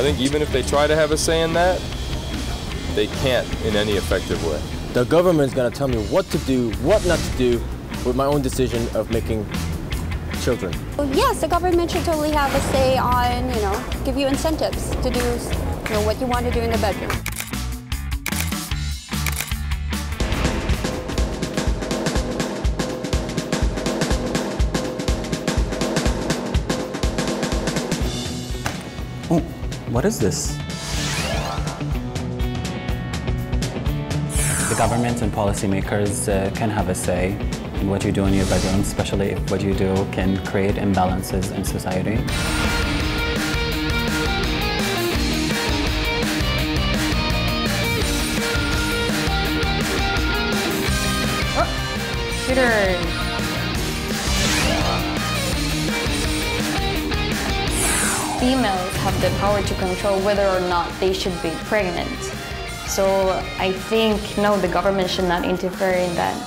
I think even if they try to have a say in that, they can't in any effective way. The government's gonna tell me what to do, what not to do, with my own decision of making children. Well, yes, the government should totally have a say on, give you incentives to do, what you want to do in the bedroom. Oh, what is this? The government and policymakers can have a say in what you do in your bedroom, especially if what you do can create imbalances in society. Shooters. Females have the power to control whether or not they should be pregnant. So I think, no, the government should not interfere in that.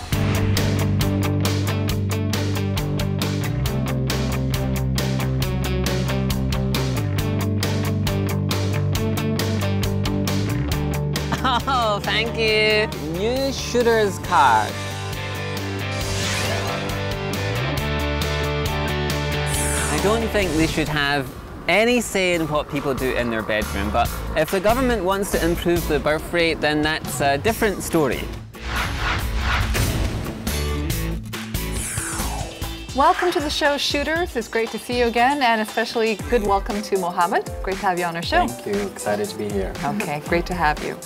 Oh, thank you. New shooter's card. I don't think we should have any say in what people do in their bedroom, but if the government wants to improve the birth rate, then that's a different story. Welcome to the show, Shooters. It's great to see you again, and especially good welcome to Mohammed. Great to have you on our show. Thank you. Excited to be here. Okay, great to have you.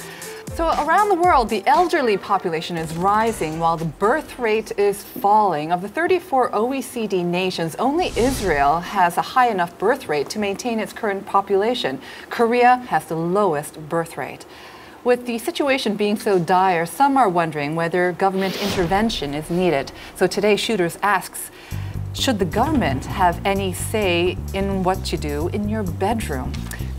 So around the world, the elderly population is rising while the birth rate is falling. Of the 34 OECD nations, only Israel has a high enough birth rate to maintain its current population. Korea has the lowest birth rate. With the situation being so dire, some are wondering whether government intervention is needed. So today, Shooters asks, should the government have any say in what you do in your bedroom?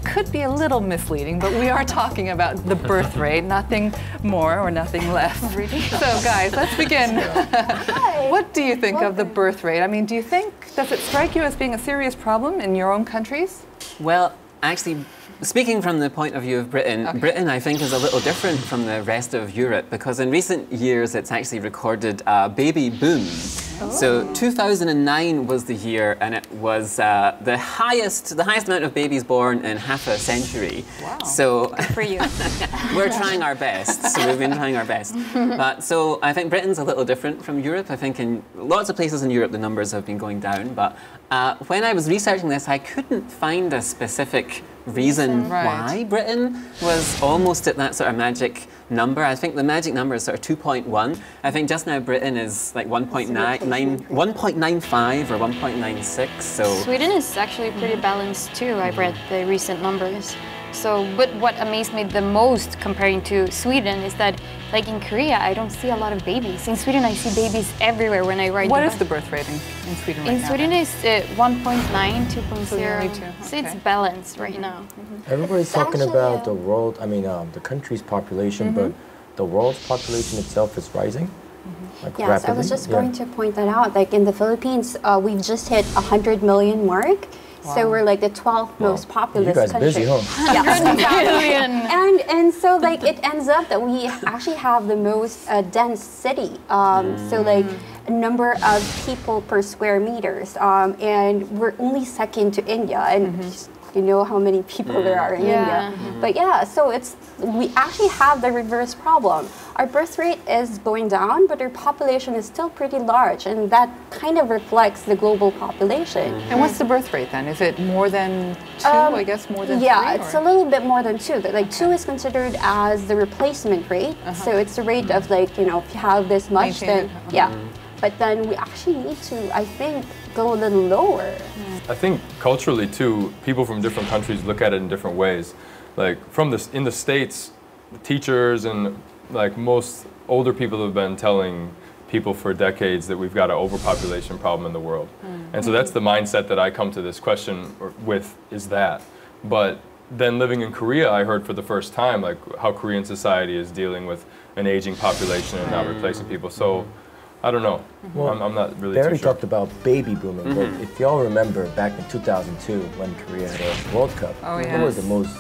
Could be a little misleading, but we are talking about the birth rate, nothing more or nothing less. Really? So guys, let's begin. Hi. What do you think of the birth rate? I mean, does it strike you as being a serious problem in your own countries? Well, actually, speaking from the point of view of Britain, Okay. Britain, I think, is a little different from the rest of Europe because in recent years it's actually recorded a baby boom. Oh. So 2009 was the year, and it was the highest amount of babies born in half a century. Wow. So For you. we're trying our best. So we've been trying our best. But so I think Britain's a little different from Europe. I think in lots of places in Europe the numbers have been going down. But when I was researching this, I couldn't find a specific reason Right. why Britain was almost at that sort of magic number. I think the magic number is sort of 2.1. I think just now Britain is like 1.95 or 1.96. So Sweden is actually pretty balanced too. I read the recent numbers. So, but what amazed me the most comparing to Sweden is that, like in Korea, I don't see a lot of babies. In Sweden, I see babies everywhere when I ride What the is bus. the birth rate in Sweden right In now? Sweden, it's 1.9, 2.0. So only two, So it's okay. balanced right now. Everybody's talking Actually, about the world, the country's population, but the world's population itself is rising. Like Yes, rapidly. I was just going to point that out. Like in the Philippines, we've just hit 100 million mark. So Wow. we're like the 12th most populous You guys country. busy, huh? Yeah, exactly. And so like it ends up that we actually have the most dense city. So like a number of people per square meters, and we're only second to India. And you know how many people there are in India. But yeah, so we actually have the reverse problem. Our birth rate is going down, but our population is still pretty large, and that kind of reflects the global population. And what's the birth rate then? Is it more than 2, I guess, more than 3? Yeah, it's or? a little bit more than 2. Like 2 is considered as the replacement rate. So it's the rate of like, if you have this much, Maintain then it. yeah. But then we actually need to, I think, go a little lower. I think culturally too, people from different countries look at it in different ways. Like in the States, teachers and like most older people have been telling people for decades that we've got an overpopulation problem in the world. And so that's the mindset that I come to this question with, is that. But then living in Korea, I heard for the first time like how Korean society is dealing with an aging population and not replacing people. So I don't know. Well, I'm not really Barry too sure. talked about baby booming, but if y'all remember back in 2002 when Korea had a World Cup, it was the most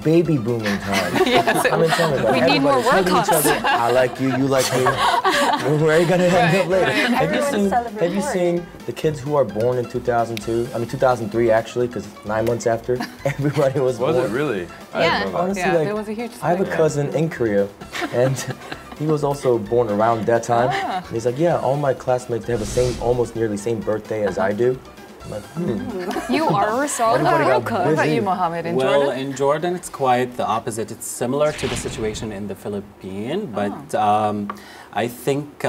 baby booming time. I mean, tell me about it. We need more Everybody World hugging each other. I like you, you like me. Where are you gonna end up later? Have you seen the kids who are born in 2002? I mean 2003 actually, because 9 months after everybody was born. Was it really? I Yeah. didn't know that. Honestly, Yeah, like, there was a huge I have a spike. cousin in Korea, and he was also born around that time. And he's like, yeah, all my classmates, they have the same, almost nearly same birthday as I do. I'm like, You are also Everybody got What about busy. you, Mohammed, in Well, Jordan? in Jordan, it's quite the opposite. It's similar to the situation in the Philippines, but I think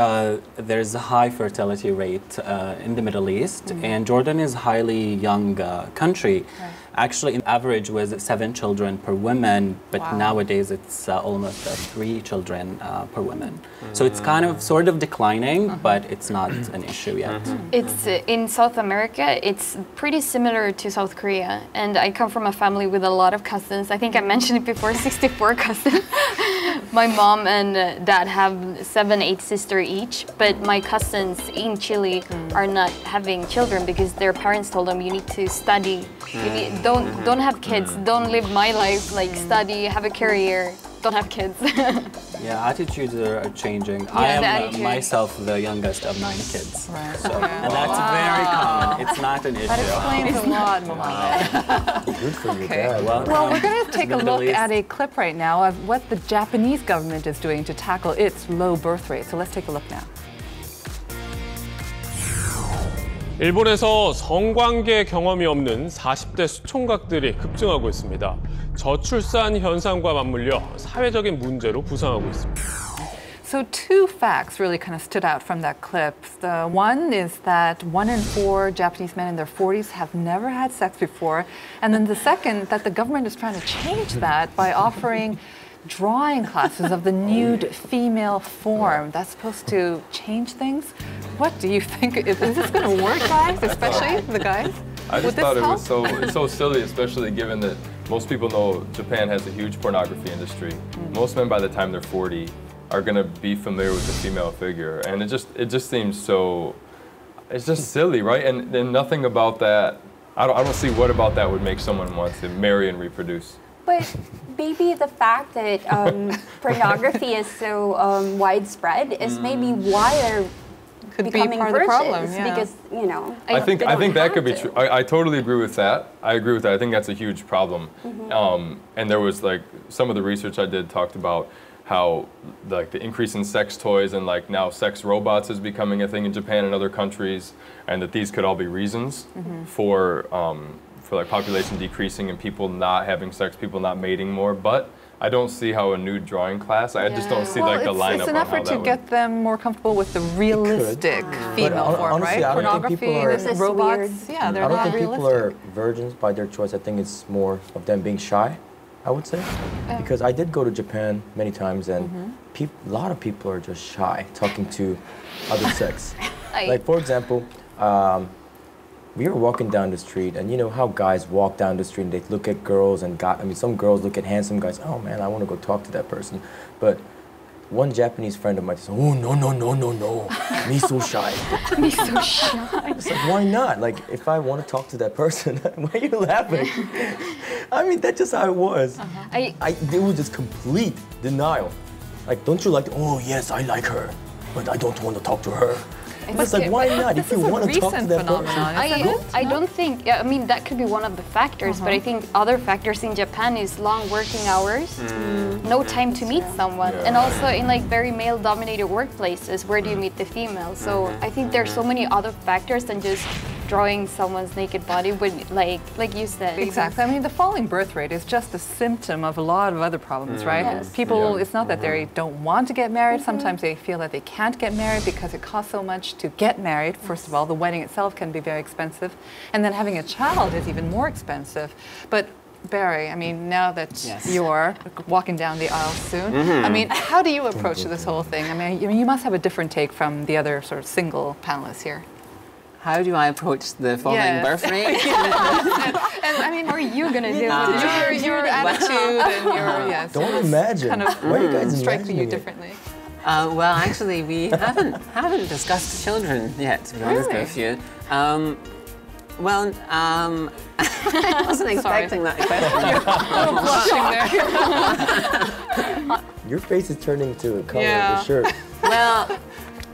there's a high fertility rate in the Middle East, and Jordan is a highly young country. Actually, in average was 7 children per woman, but nowadays it's almost 3 children per woman. So it's kind of sort of declining, but it's not an issue yet. It's in South America. It's pretty similar to South Korea, and I come from a family with a lot of cousins. I think I mentioned it before, 64 cousins. My mom and dad have 7, 8 sisters each, but my cousins in Chile are not having children because their parents told them you need to study. You need, don't have kids. Don't live my life. Like study, have a career. Don't have kids. Yeah, attitudes are changing. the I am attitude. myself the youngest of 9 kids. Right. So, and that's very common. It's not an That issue. explains a lot, Mohammed. good for you, Okay. Dad. Well, we're going to take a Middle look East. at a clip right now of what the Japanese government is doing to tackle its low birth rate. So let's take a look now. 일본에서 성관계 경험이 없는 40대 숫총각들이 급증하고 있습니다. 저출산 현상과 맞물려 사회적인 문제로 부상하고 있습니다. So 2 facts really kind of stood out from that clip. The one is that 1 in 4 Japanese men in their 40s have never had sex before. And then the second, that the government is trying to change that by offering drawing classes of the nude female form. That's supposed to change things. What do you think? Is this going to work, guys? Especially the guys? I Would just this thought it help? was it's so silly, especially given that most people know Japan has a huge pornography industry. Most men, by the time they're 40, are going to be familiar with the female figure, and it just seems so. It's just silly, right? And then nothing about that. I don't see what about that would make someone want to marry and reproduce. But maybe the fact that pornography is so widespread is maybe why they're Could be becoming part of the problem, virgins, yeah. because you know. I think they don't that have could be to. true. I totally agree with that. I agree with that. I think that's a huge problem. And there was like some of the research I did talked about how like the increase in sex toys and like now sex robots is becoming a thing in Japan and other countries, and that these could all be reasons for like population decreasing and people not having sex, people not mating more. But I don't see how a nude drawing class. I just don't see like the lineup it's an on how effort that to would. get them more comfortable with the realistic female But form, honestly, right? I don't think Pornography people are- This and is robots, weird. yeah, they're I don't not think realistic. people are virgins by their choice. I think it's more of them being shy, I would say. Because I did go to Japan many times, and a lot of people are just shy talking to other sex. Like, for example, we were walking down the street, and you know how guys walk down the street and they look at girls, and some girls look at handsome guys. Oh man, I want to go talk to that person. But one Japanese friend of mine said, "Oh no, me so shy." Me so shy. It's like, why not? Like, if I want to talk to that person, why are you laughing? I mean, that's just how it was. It was just complete denial. Like, don't you like? Oh yes, I like her, but I don't want to talk to her. It's like, why not? If you want to talk to that person, I don't think, I mean, that could be one of the factors, but I think other factors in Japan is long working hours, no time to meet someone, and also in like very male-dominated workplaces, where do you meet the female? So I think there's so many other factors than just drawing someone's naked body, but like you said. Exactly. I mean, the falling birth rate is just a symptom of a lot of other problems, right? Yes. People, it's not that they don't want to get married. Sometimes they feel that they can't get married because it costs so much to get married. First of all, the wedding itself can be very expensive. And then having a child is even more expensive. But Barry, I mean, now that you're walking down the aisle soon, I mean, how do you approach this whole thing? I mean, you must have a different take from the other sort of single panelists here. How do I approach the falling Yes. birth rate? And I mean, How are you gonna do it? your attitude and your don't imagine. kind of Why are you guys striking you imagining it? differently. Well, actually, we haven't discussed children yet, to be honest with you. Well, I wasn't expecting that question. Your face is turning to a color Yeah. of the shirt. Well,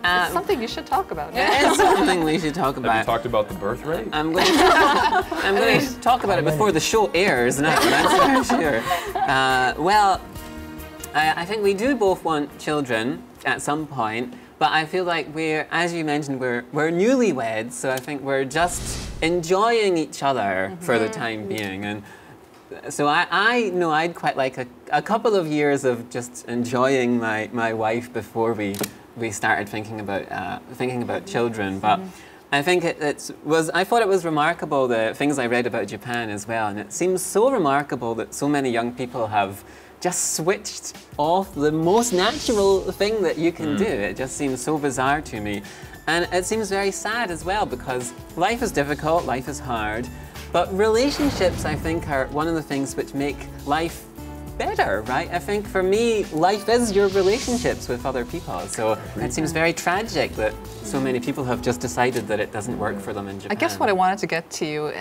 It's something you should talk about. it's something we should talk Have you about. talked about the birth rate? I'm going to talk about it before the show airs now, that's for sure. Well, I think we do both want children at some point, but I feel like as you mentioned, we're newlyweds, so I think we're just enjoying each other for the time being. And so I know I'd quite like a couple of years of just enjoying my wife before we started thinking about children. But I think I thought it was remarkable, the things I read about Japan as well, and it seems so remarkable that so many young people have just switched off the most natural thing that you can do. It just seems so bizarre to me. And it seems very sad as well, because life is difficult, life is hard, but relationships, I think, are one of the things which make life better, right? I think for me, life is your relationships with other people. So it seems very tragic that so many people have just decided that it doesn't work for them in Japan. I guess what I wanted to get to you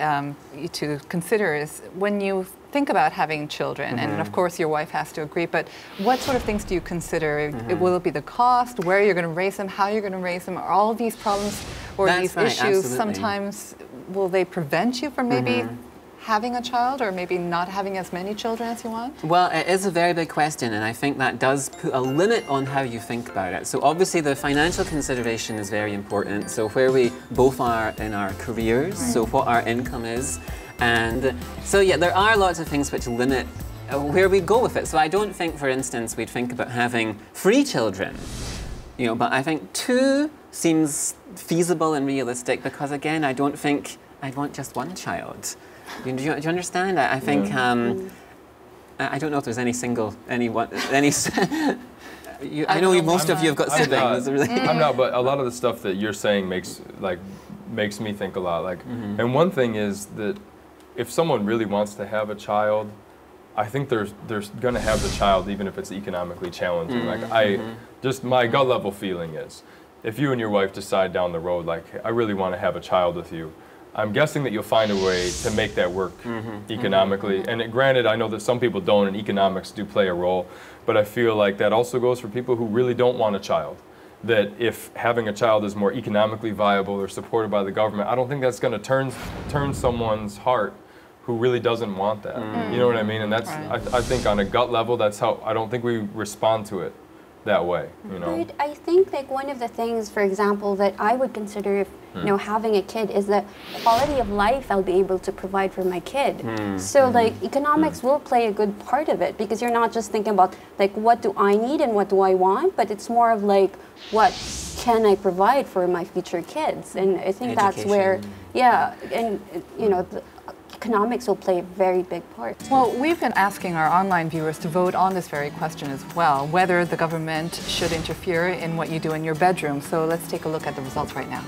to consider is when you think about having children, and of course your wife has to agree, but what sort of things do you consider? Will it be the cost, where you're going to raise them, how you're going to raise them? Are all of these problems or That's these right, issues absolutely. sometimes, will they prevent you from maybe having a child or maybe not having as many children as you want? Well, it is a very big question, and I think that does put a limit on how you think about it. So obviously the financial consideration is very important. So where we both are in our careers, so what our income is. And so yeah, there are lots of things which limit where we go with it. So I don't think, for instance, we'd think about having 3 children, but I think 2 seems feasible and realistic, because again, I don't think I'd want just 1 child. Do you understand? I think I don't know if there's any. I know most of you have got siblings. I'm not, but a lot of the stuff that you're saying makes me think a lot. And one thing is that if someone really wants to have a child, I think they're going to have the child even if it's economically challenging. My gut level feeling is, if you and your wife decide down the road, I really want to have a child with you, I'm guessing that you'll find a way to make that work economically. And granted, I know that some people don't, and economics do play a role, but I feel like that also goes for people who really don't want a child. That if having a child is more economically viable or supported by the government, I don't think that's going to turn someone's heart who really doesn't want that. You know what I mean? And that's, I think on a gut level, that's how, I don't think we respond to it that way, But I think one of the things, for example, that I would consider if having a kid is the quality of life I'll be able to provide for my kid. So economics will play a good part of it, because you're not just thinking about what do I need and what do I want, but it's more of what can I provide for my future kids. And I think that's where, economics will play a very big part. Well, we've been asking our online viewers to vote on this very question as well, whether the government should interfere in what you do in your bedroom. So let's take a look at the results right now.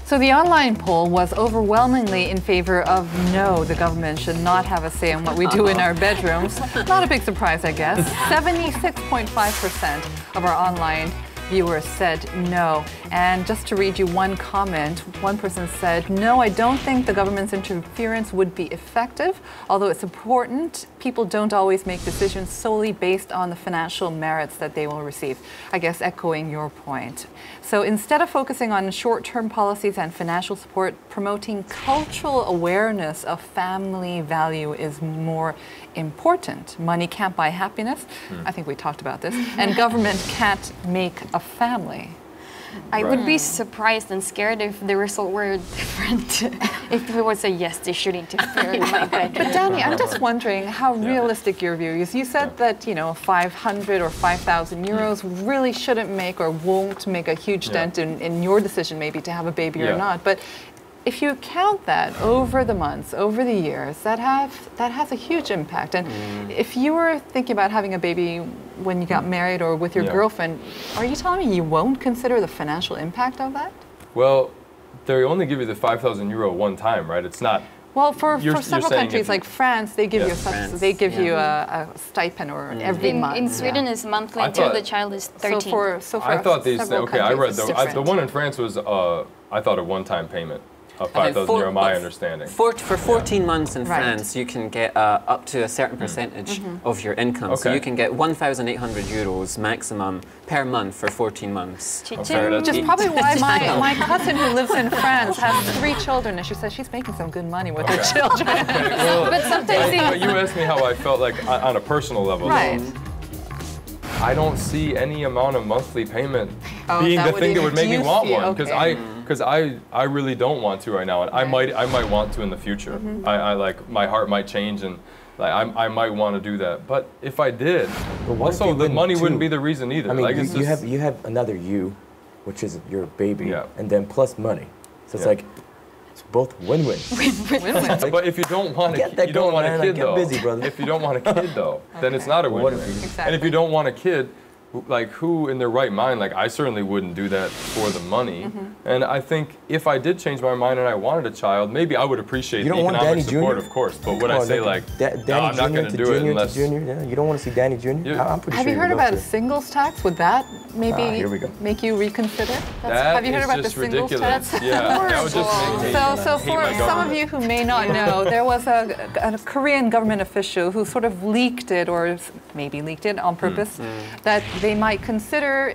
So the online poll was overwhelmingly in favor of no, the government should not have a say in what we do in our bedrooms. Not a big surprise, I guess. 76.5% of our online viewers said no. And just to read you one comment, one person said, no, I don't think the government's interference would be effective. Although it's important, people don't always make decisions solely based on the financial merits that they will receive. I guess echoing your point. So instead of focusing on short-term policies and financial support, promoting cultural awareness of family value is more important. Money can't buy happiness. I think we talked about this. And government can't make a family. I would be surprised and scared if the result were different. If it was a yes, they should interfere in my bedroom. But Danny, I'm just wondering how realistic your view is. You said that 500 or 5,000 euros really shouldn't make or won't make a huge dent in your decision maybe to have a baby or not. But if you count that over the months, over the years, that has a huge impact. And if you were thinking about having a baby when you got married or with your girlfriend, are you telling me you won't consider the financial impact of that? Well, they only give you the 5,000 euro one time, right? It's not. Well, for several saying countries like France, they give you a stipend or every month. In Sweden, it's monthly until the child is 13. So for I thought these. Okay, I read the one in France was I thought a one-time payment of 5,000 euro. My understanding. For 14 months in France, you can get up to a certain percentage of your income. So you can get 1,800 euros maximum per month for 14 months. Which is probably why my cousin who lives in France has 3 children, and she says she's making some good money with her children. But sometimes but you asked me how I felt like on a personal level. Right. I don't see any amount of monthly payment being the thing that would make me want one, because I really don't want to right now, and I might want to in the future. I like my heart might change, and like I might want to do that. But if I did, also the money wouldn't be the reason either. I mean, like, you have another you, which is your baby, and then plus money. So it's like it's both win-win. Win-win. But if you don't want a, you don't want a kid though. Busy, brother. If you don't want a kid though, then it's not a win-win. Exactly. And if you don't want a kid, like who in their right mind, like I certainly wouldn't do that for the money. And I think if I did change my mind and I wanted a child, maybe I would appreciate the economic support, of course. But would I say like, no, I'm not going to do it unless... Junior, you don't want to see Danny Jr.? I'm pretty Have sure you heard about a singles tax? Would that maybe here we go. make you reconsider? That have you heard about the just singles ridiculous. tax? Yeah, that would just make me So hate for my some government. of you who may not know, there was a Korean government official who sort of leaked it, or maybe leaked it on purpose, that they might consider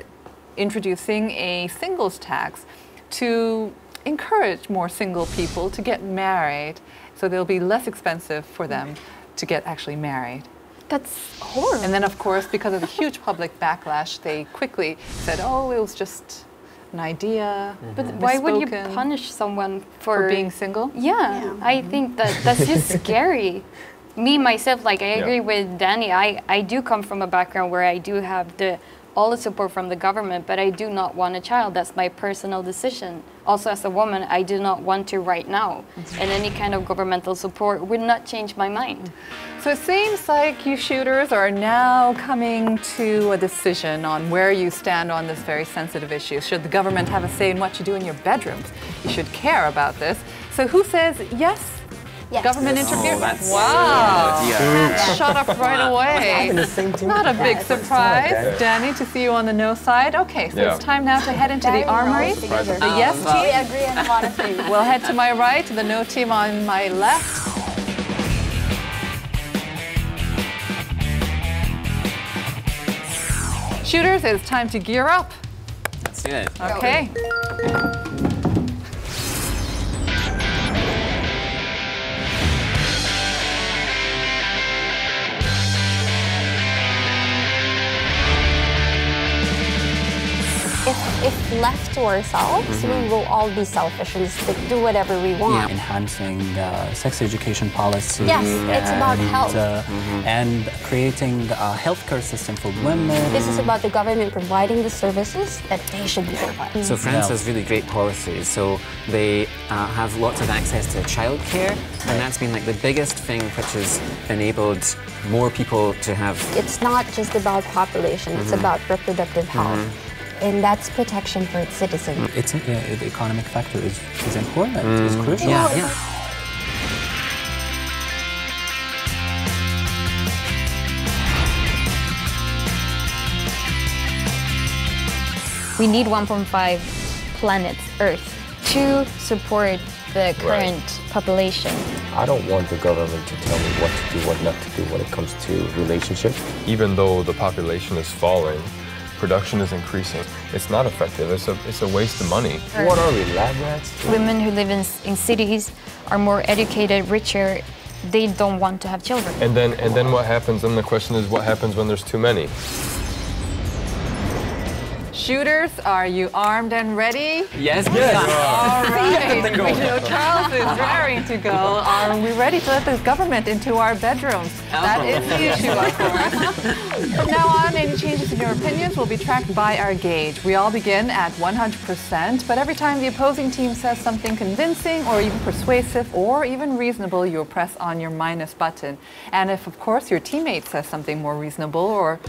introducing a singles tax to encourage more single people to get married, so they'll be less expensive for them to get actually married. That's horrible. And then, of course, because of the huge public backlash, they quickly said, oh, it was just an idea. But why would you punish someone for being single? Yeah, I think that's just scary. Me, myself, like I agree with Danny. I do come from a background where I do have all the support from the government, but I do not want a child. That's my personal decision. Also, as a woman, I do not want to right now. And any kind of governmental support would not change my mind. So it seems like you shooters are now coming to a decision on where you stand on this very sensitive issue. Should the government have a say in what you do in your bedrooms? You should care about this. So who says yes? Yes. Government interference. That's wow. yeah. Shut up right away. I'm in the same team. Not a big Yes. surprise, Danny, to see you on the no side. Okay, so it's time now to head into the armory. The yes We team agree on a lot of things. will head to my right, the no team on my left. Shooters, it's time to gear up. Let's do it. Okay. If left to ourselves, we will all be selfish and just do whatever we want. Enhancing sex education policy. Yes, it's about health. And creating a healthcare system for women. This is about the government providing the services that they should be providing. So France has really great policies. So they have lots of access to childcare, and that's been like the biggest thing which has enabled more people to have. It's not just about population, it's about reproductive health. And that's protection for its citizens. It's the economic factor is important. It's crucial. Yeah. We need 1.5 planets, Earth, to support the current population. I don't want the government to tell me what to do, what not to do when it comes to relationship. Even though the population is falling, production is increasing. It's not effective. It's a waste of money. What are we, lab rats? Women who live in cities are more educated, richer. They don't want to have children. And then what happens? Then the question is, what happens when there's too many? Shooters, are you armed and ready? Yes. All right. We know Charles is raring to go. Are we ready to let the government into our bedrooms? That is the issue, of course. From now on, any changes in your opinions will be tracked by our gauge. We all begin at 100%, but every time the opposing team says something convincing or even persuasive or even reasonable, you'll press on your minus button. And if, of course, your teammate says something more reasonable or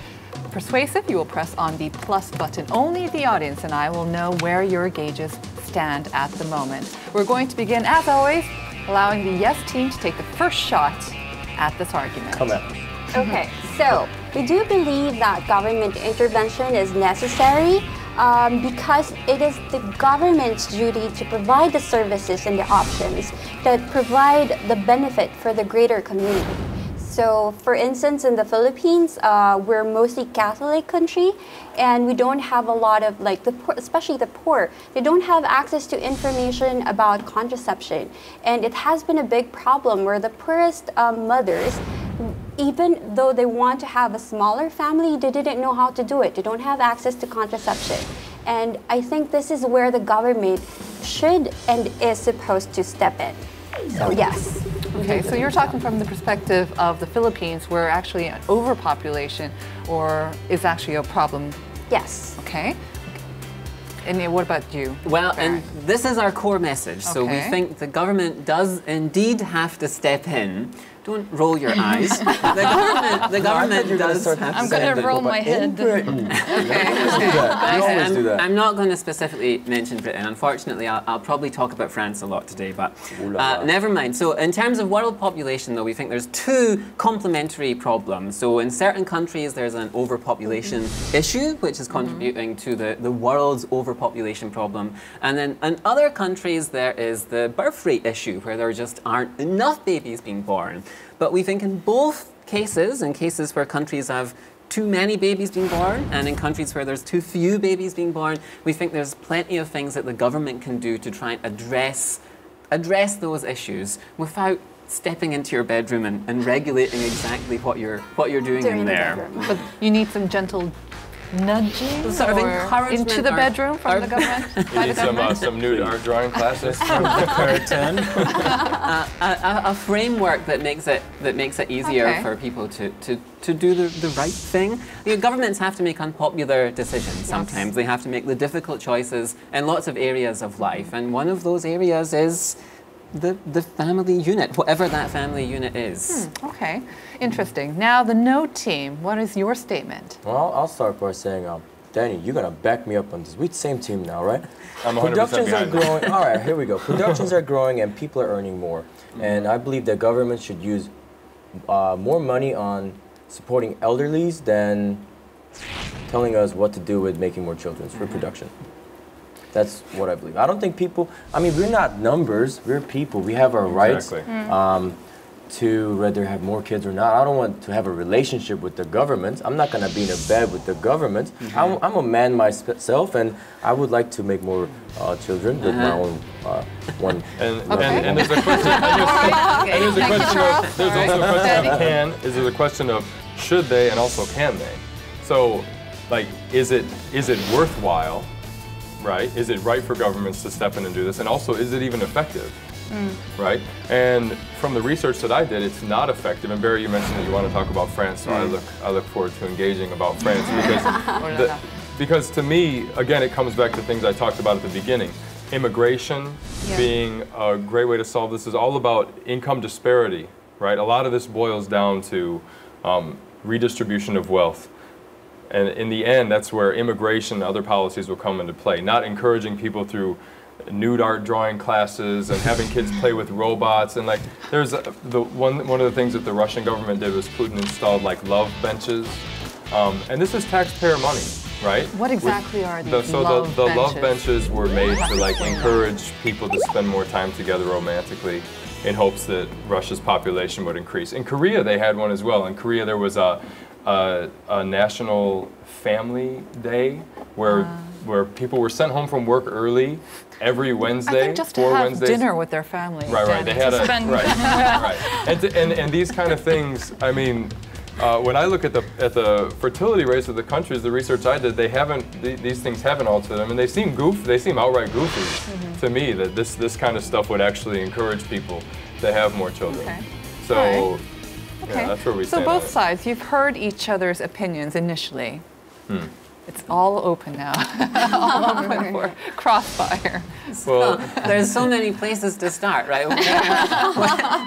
persuasive, you will press on the plus button. Only the audience and I will know where your gauges stand at the moment. We're going to begin, as always, allowing the yes team to take the first shot at this argument. Come on. Okay, so we do believe that government intervention is necessary because it is the government's duty to provide the services and the options that provide the benefit for the greater community. So, for instance, in the Philippines, we're mostly Catholic country, and we don't have a lot of, like, the poor, especially the poor, they don't have access to information about contraception. And it has been a big problem where the poorest mothers, even though they want to have a smaller family, they didn't know how to do it. They don't have access to contraception. And I think this is where the government should and is supposed to step in. So, yes. Okay, so you're talking from the perspective of the Philippines, where actually an overpopulation is actually a problem. Yes. Okay. And what about you? Well, and this is our core message. So we Okay. think the government does indeed have to step in. Don't roll your eyes. The government does have to I'm step going to in. roll my head. I'm not going to specifically mention Britain. Unfortunately, I'll probably talk about France a lot today, but never mind. So in terms of world population, though, we think there's two complementary problems. So in certain countries, there's an overpopulation issue, which is contributing to the world's overpopulation problem. And then in other countries, there is the birth rate issue, where there just aren't enough babies being born. But we think in both cases, in cases where countries have too many babies being born, and in countries where there's too few babies being born, we think there's plenty of things that the government can do to try and address those issues without stepping into your bedroom and regulating exactly what you're doing in there. But you need some gentle nudging Sort of or encouragement into the or- bedroom from the government? We need some nude art drawing classes. Curtain. A framework that makes it easier Okay. for people to do the right thing. You know, governments have to make unpopular decisions sometimes. They have to make the difficult choices in lots of areas of life, and one of those areas is the family unit, whatever that family unit is. Okay, interesting. Now the no team, what is your statement? Well, I'll start by saying, Danny, you're gonna back me up on this. We're the same team now, right? I'm 100% Productions are behind you. growing. All right, here we go. Productions are growing and people are earning more. And I believe that government should use more money on supporting elderlies than telling us what to do with making more children's reproduction. That's what I believe. I don't think people, I mean, we're not numbers, we're people. We have our rights to whether have more kids or not. I don't want to have a relationship with the government. I'm not going to be in a bed with the government. I'm a man myself, and I would like to make more children with my own one. And there's a question. And there's a question of, there's also a question of is there a question of should they and also can they? So, like, is it worthwhile? Right? Is it right for governments to step in and do this? And also, is it even effective? Right? And from the research that I did, it's not effective. And Barry, you mentioned that you want to talk about France, so I look forward to engaging about France because to me, again, it comes back to things I talked about at the beginning. Immigration being a great way to solve this is all about income disparity, right? A lot of this boils down to redistribution of wealth. And in the end, that's where immigration and other policies will come into play, not encouraging people through nude art drawing classes and having kids play with robots. And like, there's one of the things that the Russian government did was Putin installed like love benches. And this is taxpayer money, right? What exactly are these the love benches were made to like encourage people to spend more time together romantically in hopes that Russia's population would increase. In Korea, they had one as well. In Korea, there was a national family day where people were sent home from work early every Wednesday. I think just to have dinner with their family. Right. They had and these kind of things. I mean, when I look at the fertility rates of the countries, the research I did, these things haven't altered them, and they seem outright goofy to me. That this kind of stuff would actually encourage people to have more children. Okay. So. Right. Okay. Yeah, that's where we so stand both sides, you've heard each other's opinions initially. It's all open now. All open for crossfire. Well, there's so many places to start, right?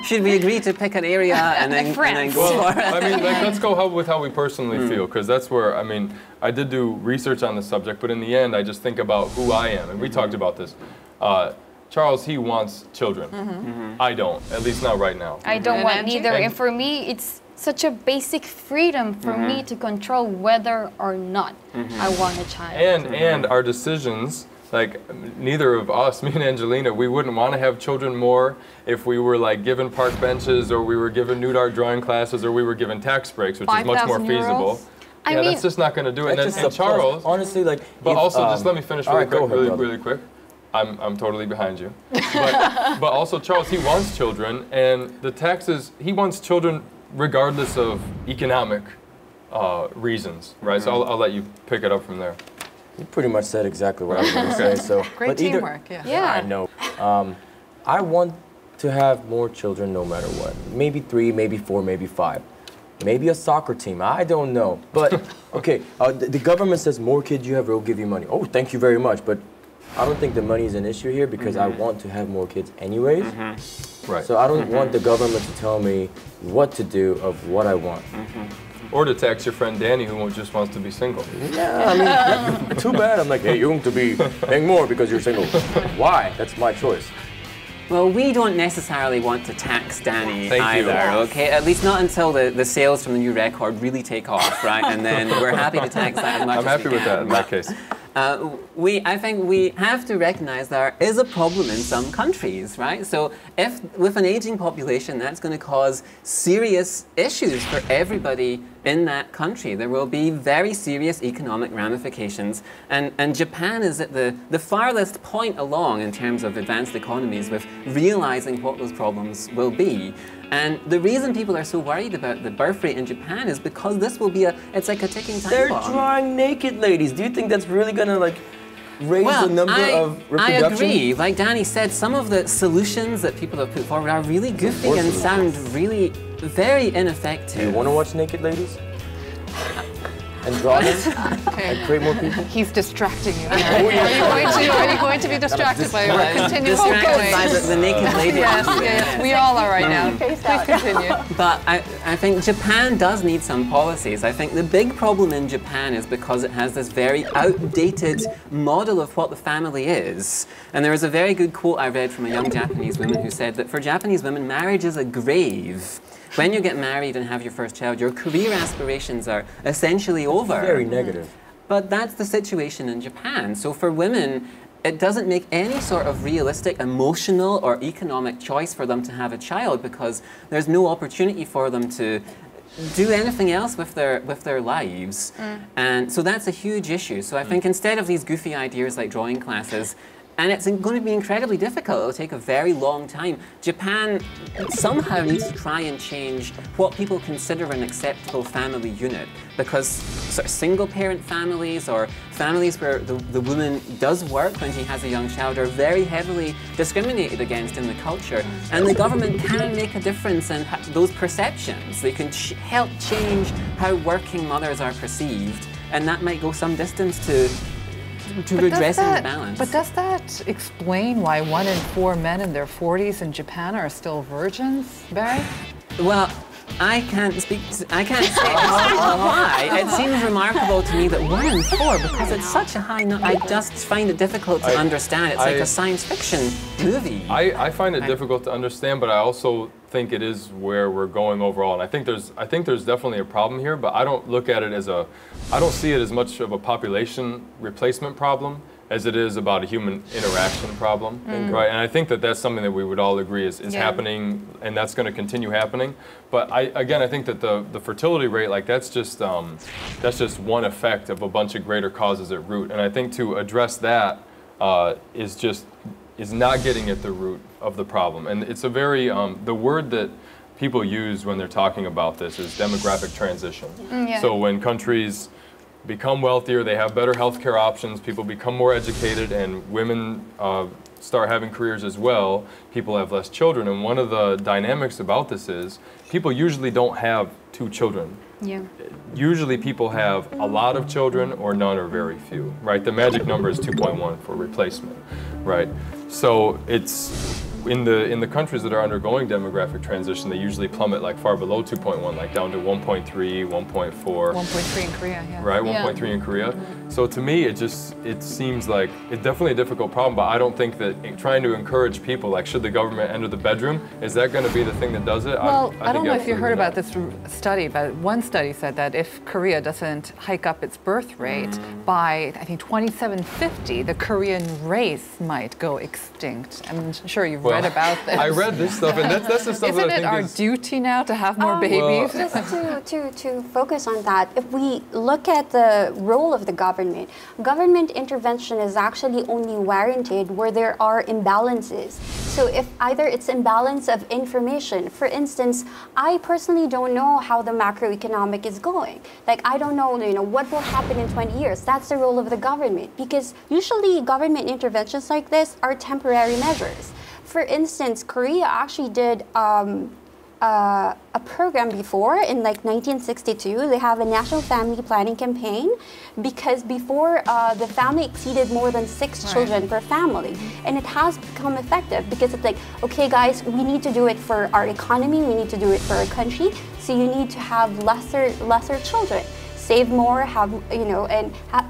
Should we agree to pick an area and then go for it? I mean, like, let's go with how we personally feel, because that's where, I mean, I did do research on the subject, but in the end, I just think about who I am, and we talked about this. Charles, he wants children. I don't, at least not right now. I don't want neither. And for me, it's such a basic freedom for me to control whether or not I want a child. And our decisions, like neither of us, me and Angelina, we wouldn't want to have children more if we were like given park benches, or we were given nude art drawing classes, or we were given tax breaks, which is much more feasible. I mean, that's just not going to do it. And Charles, honestly, like, but also just let me finish really quick. Ahead, I'm totally behind you. But also Charles, he wants children, and the taxes, he wants children regardless of economic reasons, right? So I'll let you pick it up from there. You pretty much said exactly what I was going to say. So, Great teamwork, I know. I want to have more children no matter what. Maybe 3, maybe 4, maybe 5. Maybe a soccer team, I don't know. But, okay, the government says more kids you have, we'll give you money. Oh, thank you very much. But I don't think the money is an issue here, because I want to have more kids anyways. Right. So I don't want the government to tell me what to do of what I want. Or to tax your friend Danny, who just wants to be single. Yeah, I mean, too bad. I'm like, hey, you're going to be paying more because you're single. Why? That's my choice. Well, we don't necessarily want to tax Danny Thank you. okay? At least not until the sales from the new record really take off, right? And then we're happy to tax that as much as we can. I'm happy with that in that case. I think we have to recognize there is a problem in some countries, right? So if with an aging population, that's going to cause serious issues for everybody in that country. There will be very serious economic ramifications. And Japan is at the farthest point along in terms of advanced economies with realizing what those problems will be. And the reason people are so worried about the birth rate in Japan is because this will be it's like a ticking time They're bomb. drawing naked ladies. Do you think that's really gonna like raise the number of reproduction? I agree. Like Danny said, some of the solutions that people have put forward are really goofy and sound really very ineffective. Do you want to watch naked ladies? And draw them? And create more people? He's distracting you. Are you going to be distracted by continuous distracted by the naked lady? Yes, we all are right now. Please continue. But I think Japan does need some policies. I think the big problem in Japan is because it has this very outdated model of what the family is. And there was a very good quote I read from a young Japanese woman who said that for Japanese women, marriage is a grave. When you get married and have your first child, your career aspirations are essentially over. Very negative. But that's the situation in Japan. So for women, it doesn't make any sort of realistic emotional or economic choice for them to have a child because there's no opportunity for them to do anything else with their lives. And so that's a huge issue. So I think instead of these goofy ideas like drawing classes, and it's going to be incredibly difficult. It'll take a very long time. Japan somehow needs to try and change what people consider an acceptable family unit, because sort of single-parent families or families where the woman does work when she has a young child are very heavily discriminated against in the culture. And the government can make a difference in those perceptions. They can help change how working mothers are perceived, and that might go some distance to redressing the balance. But does that explain why 1 in 4 men in their 40s in Japan are still virgins, Barry? Well, I can't say why. It seems remarkable to me that 1 in 4, because it's such a high number. I just find it difficult to understand. It's like a science fiction movie. I find it difficult to understand, but I also think it is where we're going overall. And I think there's definitely a problem here, but I don't look at it as I don't see it as much of a population replacement problem as it is about a human interaction problem, right? And I think that that's something that we would all agree is happening, and that's going to continue happening. But I think that the fertility rate, like that's just one effect of a bunch of greater causes at root. And I think to address that is not getting at the root of the problem. And it's a very the word that people use when they're talking about this is demographic transition. So when countries become wealthier, they have better healthcare options, people become more educated, and women start having careers as well, people have less children. And one of the dynamics about this is people usually don't have 2 children. Yeah. Usually people have a lot of children or none or very few, right? The magic number is 2.1 for replacement, right? So it's in the countries that are undergoing demographic transition, they usually plummet like far below 2.1, like down to 1.3, 1.4. 1.3 in Korea, yeah. Right, 1.3 in Korea. So to me, it seems like it's definitely a difficult problem, but I don't think that trying to encourage people, like should the government enter the bedroom, is that going to be the thing that does it? Well, I don't know if you heard about this study, but one study said that if Korea doesn't hike up its birth rate by, I think, 2750, the Korean race might go extinct. I'm sure you've read about this. I read this stuff, and that's the stuff Isn't that I think it our duty now to have more babies? Just to focus on that, if we look at the role of the government intervention is actually only warranted where there are imbalances. So if either it's imbalance of information, for instance, I personally don't know how the macroeconomic is going. Like I don't know, what will happen in 20 years. That's the role of the government, because usually government interventions like this are temporary measures. For instance, Korea actually did a program before in like 1962. They have a national family planning campaign because before the family exceeded more than 6 children per family, and it has become effective because it's like, okay guys, we need to do it for our economy, we need to do it for our country, so you need to have lesser children. Save more,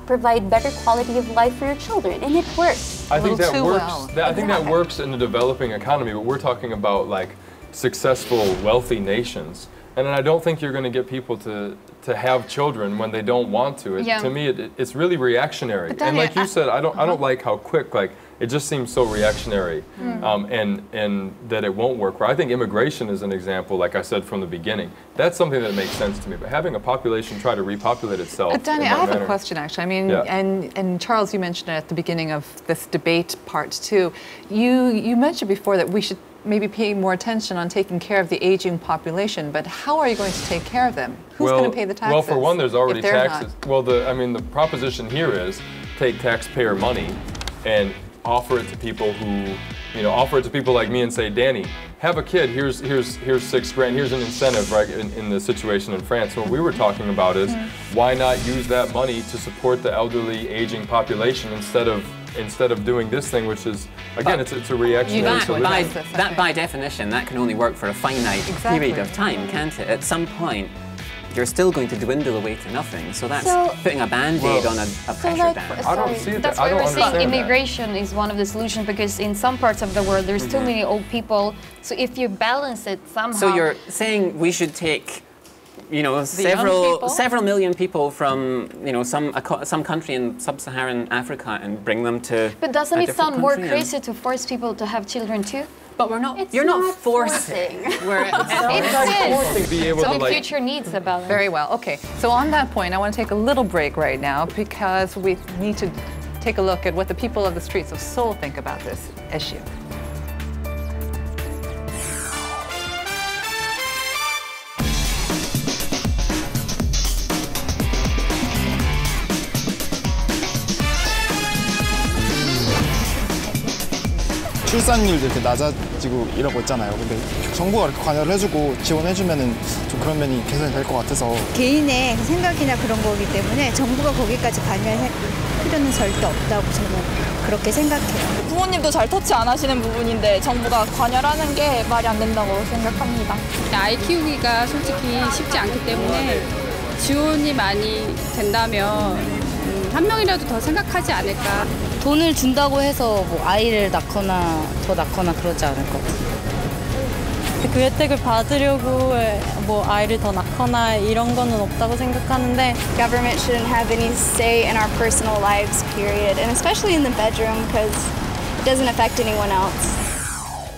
provide better quality of life for your children, and it works. I think that works. I think that works in a developing economy, but we're talking about like successful, wealthy nations, and I don't think you're going to get people to have children when they don't want to. To me, it's really reactionary. And like you said, I don't like how quick. Like it just seems so reactionary, and that it won't work. I think immigration is an example. Like I said from the beginning, that's something that makes sense to me. But having a population try to repopulate itself. Danny, I have a question actually. I mean, and Charles, you mentioned it at the beginning of this debate part too. You mentioned before that we should maybe pay more attention on taking care of the aging population, but how are you going to take care of them? Who's going to pay the taxes? Well, for one, there's already taxes. Well, the proposition here is take taxpayer money and offer it to people who, offer it to people like me and say, Danny, have a kid, here's $6,000, here's an incentive, right, in the situation in France. What we were talking about is, why not use that money to support the elderly, aging population instead of doing this thing, which is, again, it's a reactionary solution. That by definition, that can only work for a finite period of time, can't it? At some point, you're still going to dwindle away to nothing. So that's putting a band-aid on a pressure dam. I don't see that. That's why we're saying immigration is one of the solutions, because in some parts of the world, there's too many old people. So if you balance it somehow... So you're saying we should take several million people from some country in sub-Saharan Africa and bring them to. But doesn't it sound more crazy to force people to have children too? But we're not. You're not forcing. We're forcing be able so to future needs a balance. Very well. Okay. So on that point, I want to take a little break right now because we need to take a look at what the people of the streets of Seoul think about this issue. 출산율도 이렇게 낮아지고 이러고 있잖아요. 근데 정부가 이렇게 관여를 해주고 지원해주면은 좀 그런 면이 개선이 될 것 같아서. 개인의 생각이나 그런 거기 때문에 정부가 거기까지 관여할 필요는 절대 없다고 저는 그렇게 생각해요. 부모님도 잘 터치 안 하시는 부분인데 정부가 관여를 하는 게 말이 안 된다고 생각합니다. 아이 키우기가 솔직히 쉽지 않기 때문에 지원이 많이 된다면 한 명이라도 더 생각하지 않을까. 돈을 준다고 해서 뭐 아이를 낳거나 더 낳거나 그러지 않을 것 같아요. 그 혜택을 받으려고 뭐 아이를 더 낳거나 이런 거는 없다고 생각하는데 Government shouldn't have any say in our personal lives, period. And especially in the bedroom because it doesn't affect anyone else.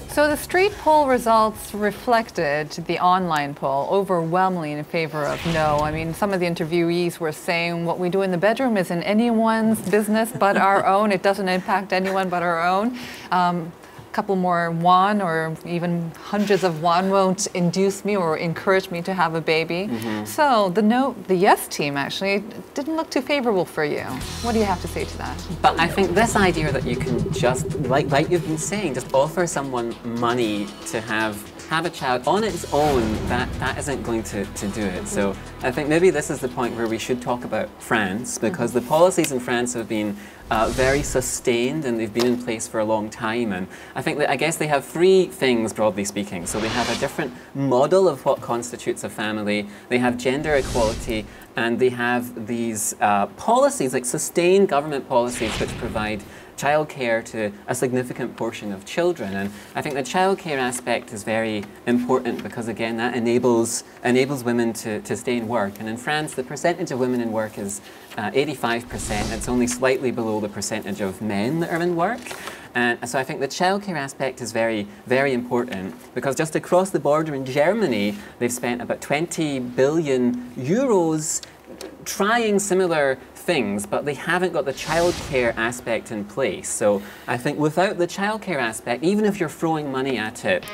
So the street poll results reflected the online poll overwhelmingly in favor of no. I mean, some of the interviewees were saying what we do in the bedroom isn't anyone's business but our own. It doesn't impact anyone but our own. couple more won or even hundreds of won won't induce me or encourage me to have a baby. So the yes team actually didn't look too favorable for you. What do you have to say to that? But I think this idea that you can just, like you've been saying, just offer someone money to have a child on its own, that isn't going to do it. So I think maybe this is the point where we should talk about France, because the policies in France have been very sustained and they've been in place for a long time. And I guess they have three things, broadly speaking. So they have a different model of what constitutes a family, they have gender equality, and they have these policies, like sustained government policies, which provide childcare to a significant portion of children. And I think the childcare aspect is very important because, again, that enables women to stay in work. And in France, the percentage of women in work is 85%. It's only slightly below the percentage of men that are in work. And so I think the childcare aspect is very, very important, because just across the border in Germany, they've spent about 20 billion euros trying similar things, but they haven't got the childcare aspect in place. So I think without the childcare aspect, even if you're throwing money at it,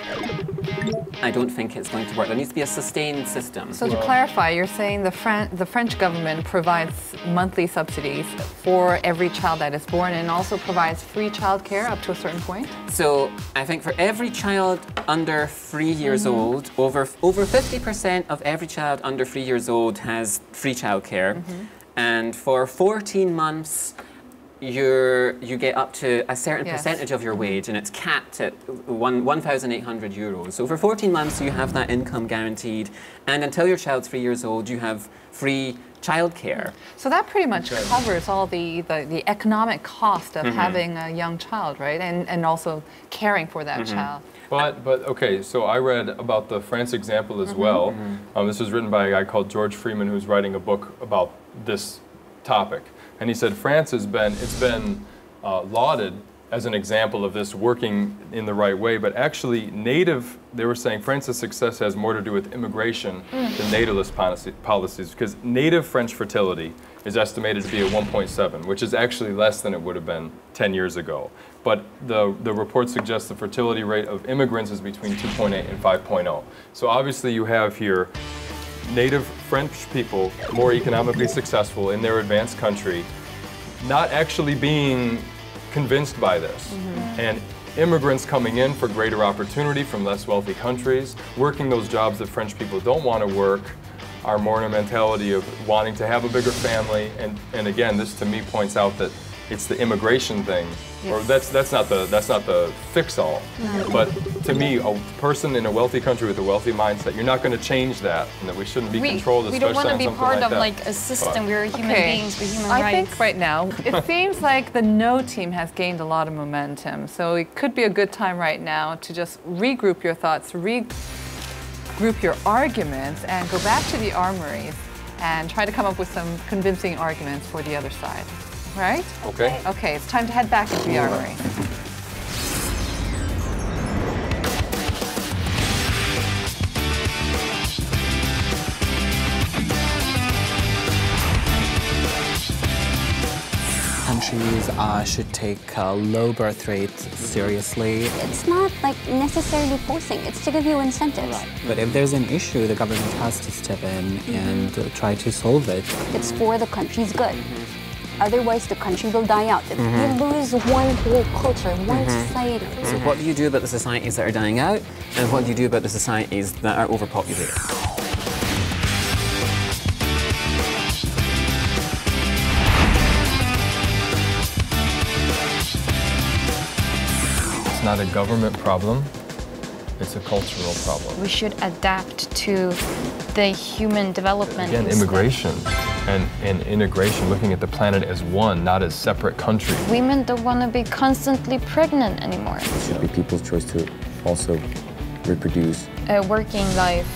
I don't think it's going to work. There needs to be a sustained system. So to clarify, you're saying the French government provides monthly subsidies for every child that is born and also provides free childcare up to a certain point? So I think for every child under 3 years old, over 50% of every child under 3 years old has free childcare. And for 14 months, you get up to a certain percentage of your wage, and it's capped at 1,800 euros. So for 14 months, you have that income guaranteed, and until your child's 3 years old, you have free childcare. So that pretty much covers all the economic cost of having a young child, right? And also caring for that child. But okay, so I read about the France example as well. This was written by a guy called George Freeman, who's writing a book about this topic. And he said France it's been lauded as an example of this working in the right way, but actually they were saying France's success has more to do with immigration than natalist policies, because native French fertility is estimated to be at 1.7, which is actually less than it would have been 10 years ago. But the report suggests the fertility rate of immigrants is between 2.8 and 5.0. So obviously you have here native French people more economically successful in their advanced country, not actually being convinced by this. And immigrants coming in for greater opportunity from less wealthy countries, working those jobs that French people don't want to work, are more in a mentality of wanting to have a bigger family. And again, this to me points out that it's the immigration thing, or that's not the fix-all. But to me, a person in a wealthy country with a wealthy mindset, you're not going to change that, and that we shouldn't be controlled. We don't want to be part of like a system. We're human beings with human rights. I think right now it seems like the no team has gained a lot of momentum. So it could be a good time right now to just regroup your thoughts, regroup your arguments, and go back to the armories and try to come up with some convincing arguments for the other side. Right? Okay. Okay, it's time to head back into the armory. Countries should take low birth rates seriously. It's not like necessarily forcing, it's to give you incentives. But if there's an issue, the government has to step in and try to solve it. It's for the country's good. Otherwise, the country will die out. If you lose one whole culture, one society. So what do you do about the societies that are dying out, and what do you do about the societies that are overpopulated? It's not a government problem, it's a cultural problem. We should adapt to the human development. Again, immigration and integration, looking at the planet as one, not as separate countries. Women don't want to be constantly pregnant anymore. It should be people's choice to also reproduce. A working life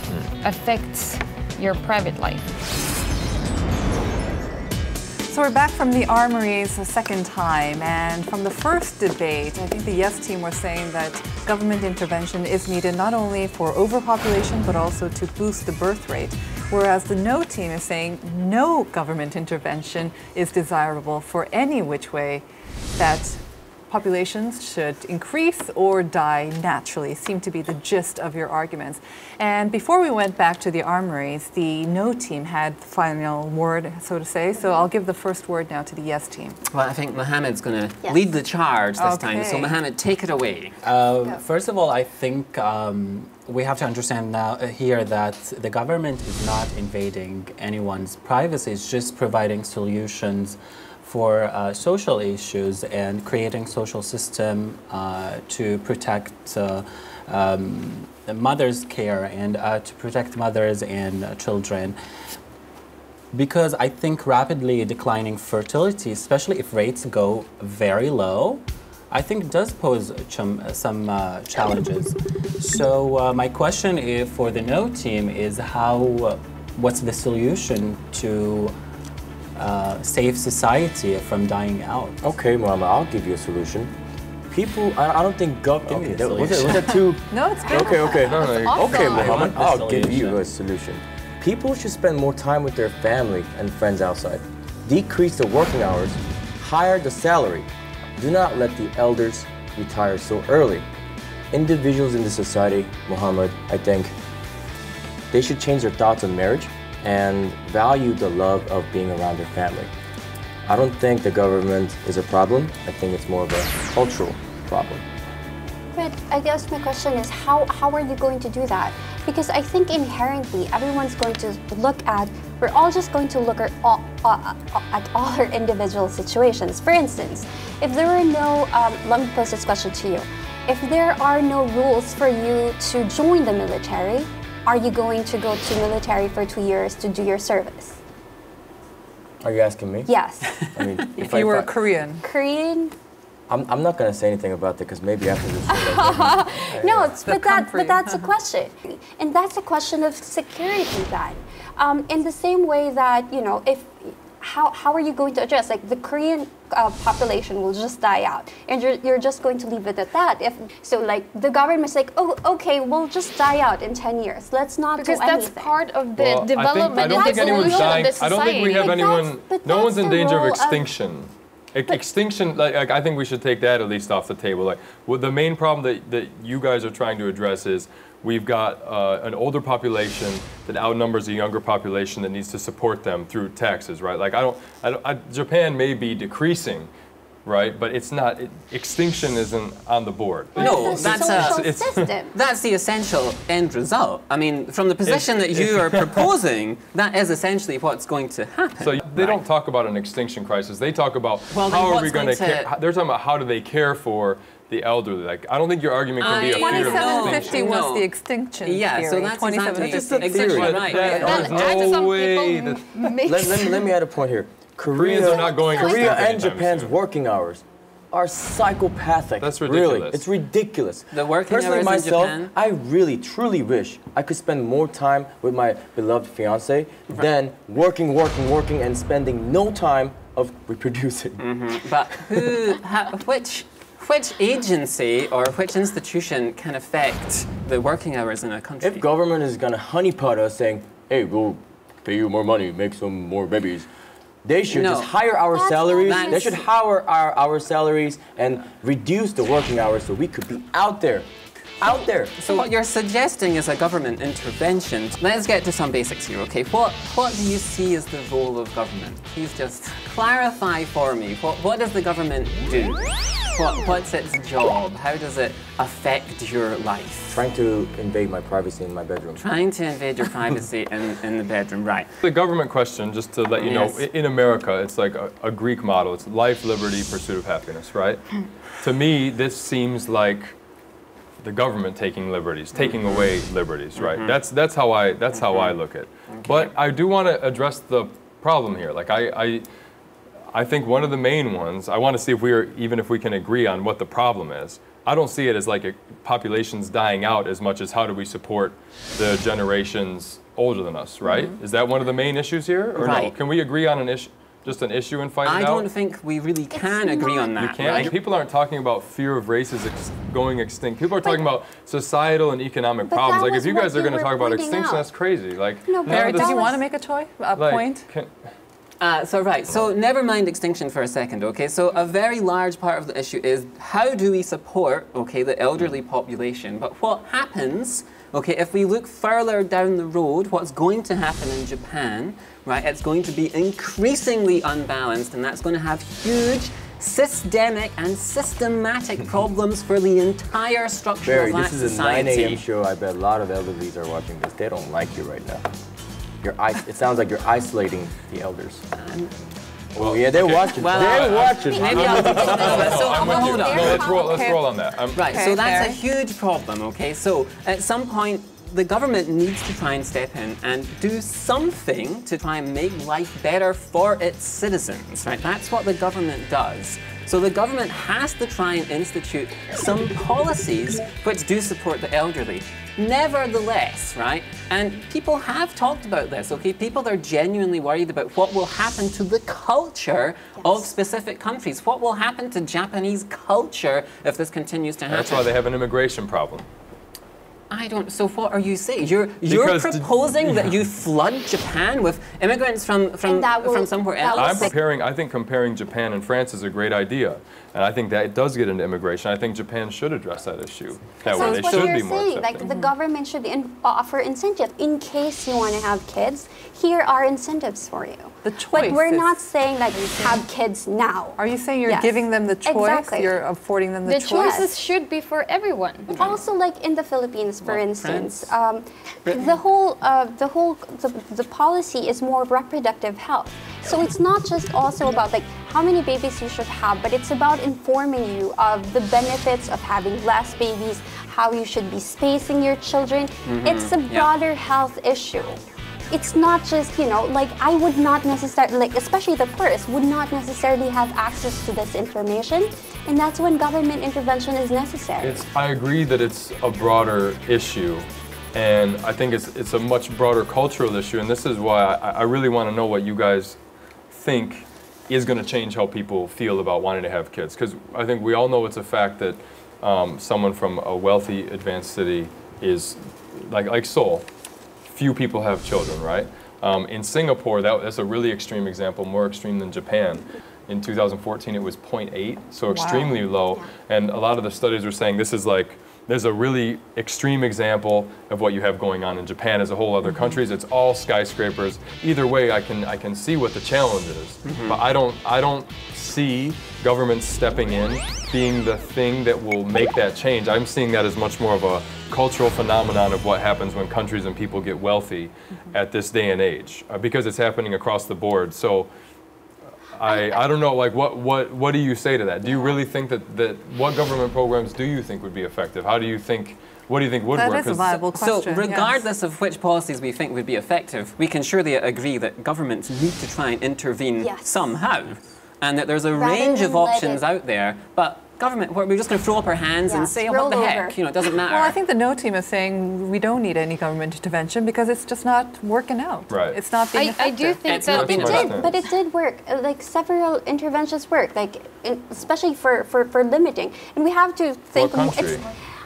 affects your private life. So we're back from the armories a second time, and from the first debate, I think the yes team was saying that government intervention is needed not only for overpopulation, but also to boost the birth rate. Whereas the no team is saying no government intervention is desirable for any which way that populations should increase or die naturally, seem to be the gist of your arguments. And before we went back to the armories, the no team had the final word, so to say. So I'll give the first word now to the yes team. Well, I think Mohammed's going to lead the charge this time. So Mohammed, take it away. First of all, I think we have to understand now here that the government is not invading anyone's privacy. It's just providing solutions for social issues and creating social system to protect mother's care and to protect mothers and children. Because I think rapidly declining fertility, especially if rates go very low, I think does pose some challenges. So my question for the no team is what's the solution to save society from dying out? Okay, Muhammad, I'll give you a solution. People, I don't think government. Okay, was that too? No, it's good. Okay. Awesome. Okay, Muhammad, I'll give you a solution. People should spend more time with their family and friends outside. Decrease the working hours. Hire the salary. Do not let the elders retire so early. Individuals in the society, Muhammad, I think, they should change their thoughts on marriage and value the love of being around their family. I don't think the government is a problem. I think it's more of a cultural problem. But I guess my question is, how are you going to do that? Because I think inherently everyone's going to we're all just going to look at all our individual situations. For instance, if there are no, let me pose this question to you. If there are no rules for you to join the military, are you going to go to military for 2 years to do your service? Are you asking me? Yes. I mean, if you were Korean. Korean? I'm not going to say anything about that because maybe after this show... No, but that's a question. And that's a question of security then. In the same way that, you know, how are you going to address, like the Korean population will just die out and you're just going to leave it at that. So like the government's like, oh, okay, we'll just die out in 10 years. Let's not do anything. Because that's part of the development and evolution of the society. I don't think we have anyone, no one's in danger of extinction. Extinction, like I think we should take that at least off the table. Like, well, the main problem that you guys are trying to address is we've got an older population that outnumbers a younger population that needs to support them through taxes, right? Like, Japan may be decreasing, right? But it's not, extinction isn't on the board. No, that's the essential end result. I mean, from the position that you are proposing, that is essentially what's going to happen. So they don't talk about an extinction crisis. They talk about how are we going to care. They're talking about how do they care for the elderly. Like, I don't think your argument can be a fear of extinction. 2750 was the extinction theory. So that's exactly right. There's no way that... Let me add a point here. Korea and Japan's working hours are psychopathic. That's ridiculous. Really, it's ridiculous. The working Personally, hours myself, in Japan? I really, truly wish I could spend more time with my beloved fiance than working, and spending no time of reproducing. Mm-hmm. But which agency or which institution can affect the working hours in a country? If government is gonna honeypot us saying, hey, we'll pay you more money, make some more babies, they should just hire our salaries. They should hire our salaries and reduce the working hours so we could be out there. So what you're suggesting is a government intervention. Let's get to some basics here, okay? What do you see as the role of government? Please just clarify for me. What does the government do? What's its job? How does it affect your life? Trying to invade my privacy in my bedroom. Trying to invade your privacy in the bedroom, right. The government question, just to let you know, in America, it's like a Greek model. It's life, liberty, pursuit of happiness, right? To me, this seems like the government taking liberties, taking away liberties, right? That's how I look at it. Okay. But I do want to address the problem here. Like I think one of the main ones, I want to see if we can agree on what the problem is. I don't see it as like populations dying out as much as how do we support the generations older than us, right? Is that one of the main issues here, or no? Can we agree on an issue? Just an issue and fight it out? I don't think we really can agree on that. We can't. Right? People aren't talking about fear of races going extinct. People are talking about societal and economic problems. Like if you guys are going to talk about extinction, that's crazy. Like, Barry, did you want to make a point? So never mind extinction for a second, okay? So a very large part of the issue is how do we support, okay, the elderly population? But what happens, okay, if we look further down the road, what's going to happen in Japan, right? It's going to be increasingly unbalanced, and that's going to have huge systemic and systematic problems for the entire structure Barry, of that this is society. a 9 a.m. show. I bet a lot of elderlies are watching this. They don't like you right now. It sounds like you're isolating the elders. Oh yeah, they're watching. Well, they're watching. Maybe I'll take it. So hold on. Let's roll on that. Right. So that's a huge problem. Okay. So at some point, the government needs to try and step in and do something to try and make life better for its citizens. Right. That's what the government does. So the government has to try and institute some policies which do support the elderly. Nevertheless, right, and people have talked about this, okay, people are genuinely worried about what will happen to the culture of specific countries. What will happen to Japanese culture if this continues to happen? That's why they have an immigration problem. I don't. So what are you saying? You're proposing that you flood Japan with immigrants from somewhere else? I think comparing Japan and France is a great idea, and I think that it does get into immigration. I think Japan should address that issue. That way, they should be more accepting. Like the government should offer incentives in case you want to have kids. Here are incentives for you. The choice. But we're not saying like have kids now. Are you saying you're giving them the choice? Exactly. You're affording them the choice? The choices should be for everyone. Also, like in the Philippines, for instance, the policy is more reproductive health. So it's not just also about like how many babies you should have, but it's about informing you of the benefits of having less babies, how you should be spacing your children. It's a broader health issue. It's not just, like I would not necessarily, like especially the first, would not necessarily have access to this information. And that's when government intervention is necessary. I agree that it's a broader issue. And I think it's a much broader cultural issue. And this is why I really want to know what you guys think is going to change how people feel about wanting to have kids. Because I think we all know it's a fact that someone from a wealthy, advanced city is, like Seoul, few people have children, right? In Singapore, that's a really extreme example, more extreme than Japan. In 2014, it was 0.8, so extremely low. And a lot of the studies were saying this is like, there's a really extreme example of what you have going on in Japan as a whole other countries. It's all skyscrapers. Either way, I can see what the challenge is, but I don't see government stepping in being the thing that will make that change. I'm seeing that as much more of a cultural phenomenon of what happens when countries and people get wealthy at this day and age, because it's happening across the board. So I don't know, like what do you say to that? Do you really think that what government programs do you think would be effective? What do you think would work? That is a viable question. So regardless of which policies we think would be effective, we can surely agree that governments need to try and intervene somehow, and that there's a range of options out there, but government, we're just going to throw up our hands and say, oh, what the heck, it doesn't matter. Well, I think the No team is saying we don't need any government intervention because it's just not working out. Right. It's not being effective. I do think that it did work. Like several interventions worked, like especially for limiting. And we have to think. What country?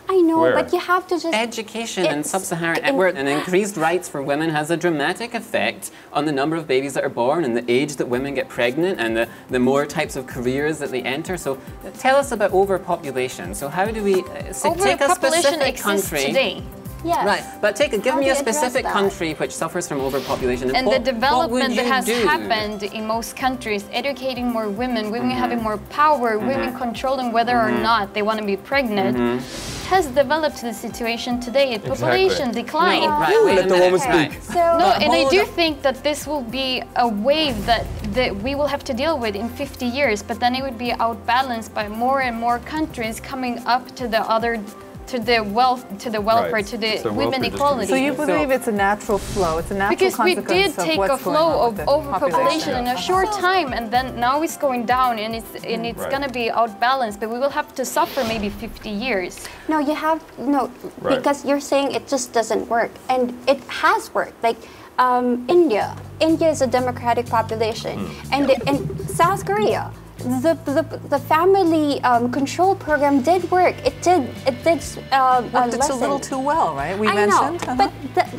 I know, Where? but you have to just... Education in sub-Saharan Africa and increased rights for women has a dramatic effect on the number of babies that are born and the age that women get pregnant and the more types of careers that they enter. So tell us about overpopulation. So how do we take a specific country today? Yes. Right, but give me a specific country which suffers from overpopulation. And the development that has happened in most countries, educating more women having more power, women controlling whether or not they want to be pregnant, has developed to the situation today. Population decline. Let the woman speak. And I do think that this will be a wave that we will have to deal with in 50 years, but then it would be outbalanced by more and more countries coming up to the welfare, to the women equality. So you believe it's a natural flow? It's a natural consequence we did take a flow of overpopulation in a short time, and then now it's going down, and it's going to be outbalanced. But we will have to suffer maybe 50 years. No, you have because you're saying it just doesn't work, and it has worked. Like India is a democratic population, and South Korea. The family control program did work. It did it's a little too well, right? I know, but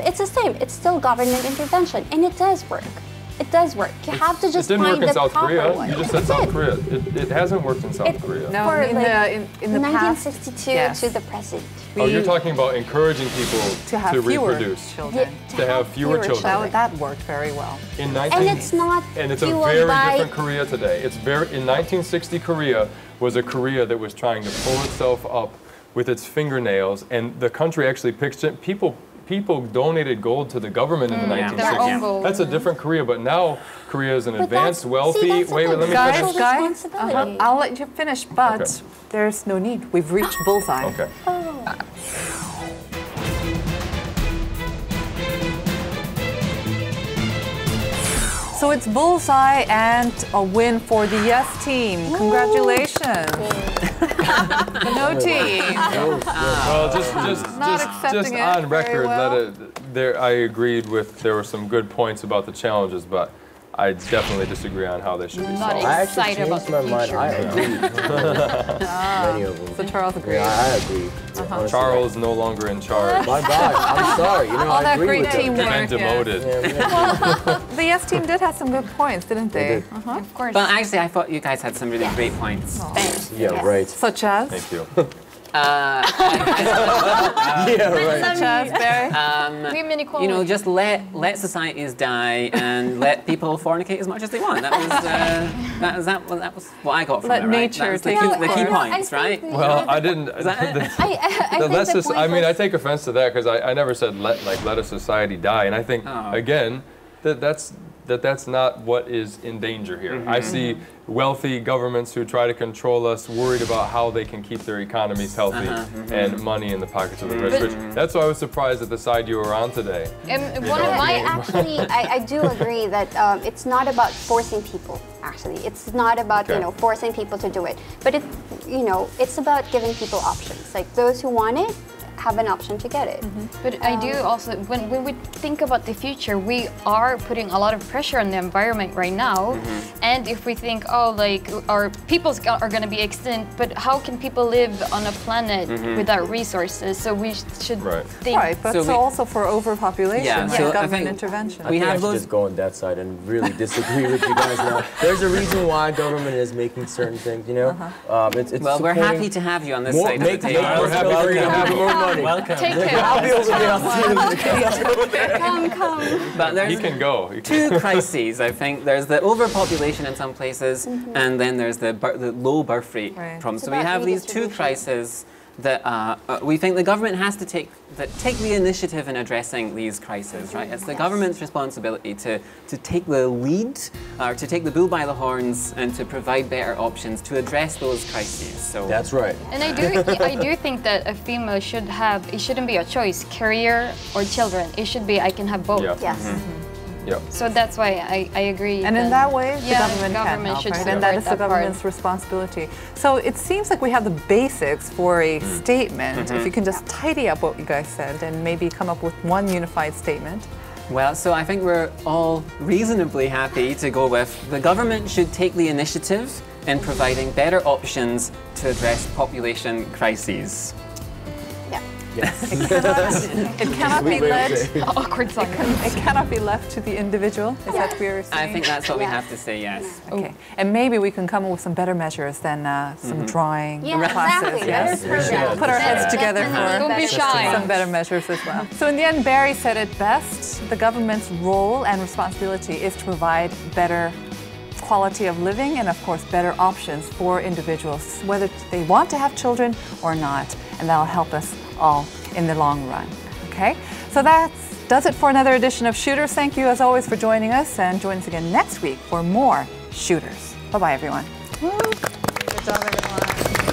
it's the same. It's still government intervention, and it does work. It does work. You have to just it didn't find work in the South proper Korea. one. You just said South Korea. It hasn't worked in South Korea. No, For, in the past, 1962 yes. to the present. Oh, you're talking about encouraging people to have fewer reproduce. children. To have fewer children. That worked very well. In And it's not and it's a fueled very by different Korea today. In 1960, Korea was a Korea that was trying to pull itself up with its fingernails, and the country actually picked it. People donated gold to the government in the 1960s. That's a different Korea, but now Korea is an advanced, wealthy. Wait, let me finish. Guys, I'll let you finish, but there's no need. We've reached bullseye. Okay. So it's bullseye and a win for the yes team. Congratulations. The no team. Well, just on record, I agreed with there were some good points about the challenges, but I definitely disagree on how they should be solved. I actually changed my mind. I agree. Many of them. So Charles agrees. Yeah, I agree. Charles no longer in charge. My God, I'm sorry. You know, All I that agree great with them. teamwork. Been demoted. Well, the yes team did have some good points, didn't they? They did. Of course. But actually, I thought you guys had some really great points. Thanks. Yeah, right. Such as? Thank you. Yeah, right. Such as, Barry? You know, just let societies die and let people fornicate as much as they want. That was what I got from Let it, right? nature That was the key points, right? Well, I didn't. I mean, I take offense to that because I never said let a society die, and I think again that's not what is in danger here. I see wealthy governments who try to control us, worried about how they can keep their economies healthy and money in the pockets of the rich. That's why I was surprised at the side you were on today. And I do agree that it's not about forcing people. Actually, it's not about forcing people to do it, but it's about giving people options. Like those who want it have an option to get it. But I do also, when we think about the future, we are putting a lot of pressure on the environment right now. And if we think, our peoples are going to be extinct, but how can people live on a planet without resources? So we should think. Right, but so also for overpopulation, government intervention. We have just go on that side and really disagree with you guys now. There's a reason why government is making certain things, you know? It's well, we're happy to have you on this side of the table. We're happy for you to have more money. Welcome. Take care. I'll be over there. Come. But there's he can go. two crises, I think. There's the overpopulation in some places, and then there's the low birth rate problem. So we have these two crises that we think the government has to take the initiative in addressing these crises, right? It's the government's responsibility to take the lead, or to take the bull by the horns, and to provide better options to address those crises. So that's right. And I do think that a female it shouldn't be a choice, career or children. It should be I can have both. Yeah. Yes. Yep. So that's why I agree. And in that way, the government can help, should right? And that is the government's responsibility. So it seems like we have the basics for a statement. If you can just tidy up what you guys said and maybe come up with one unified statement. Well, so I think we're all reasonably happy to go with the government should take the initiative in providing better options to address population crises. Yes. It cannot be left. Awkward silence. It cannot be left to the individual. Is that what you're saying? I think that's what we have to say. Yes. Okay. And maybe we can come up with some better measures than some drawing classes. Exactly. Yes. Put our heads together Don't be for shy. some better measures as well. So in the end, Barry said it best. The government's role and responsibility is to provide better quality of living and, of course, better options for individuals, whether they want to have children or not. And that'll help us all in the long run. Okay? So that does it for another edition of Shooters. Thank you, as always, for joining us. And join us again next week for more Shooters. Bye-bye, everyone. Good job, everyone.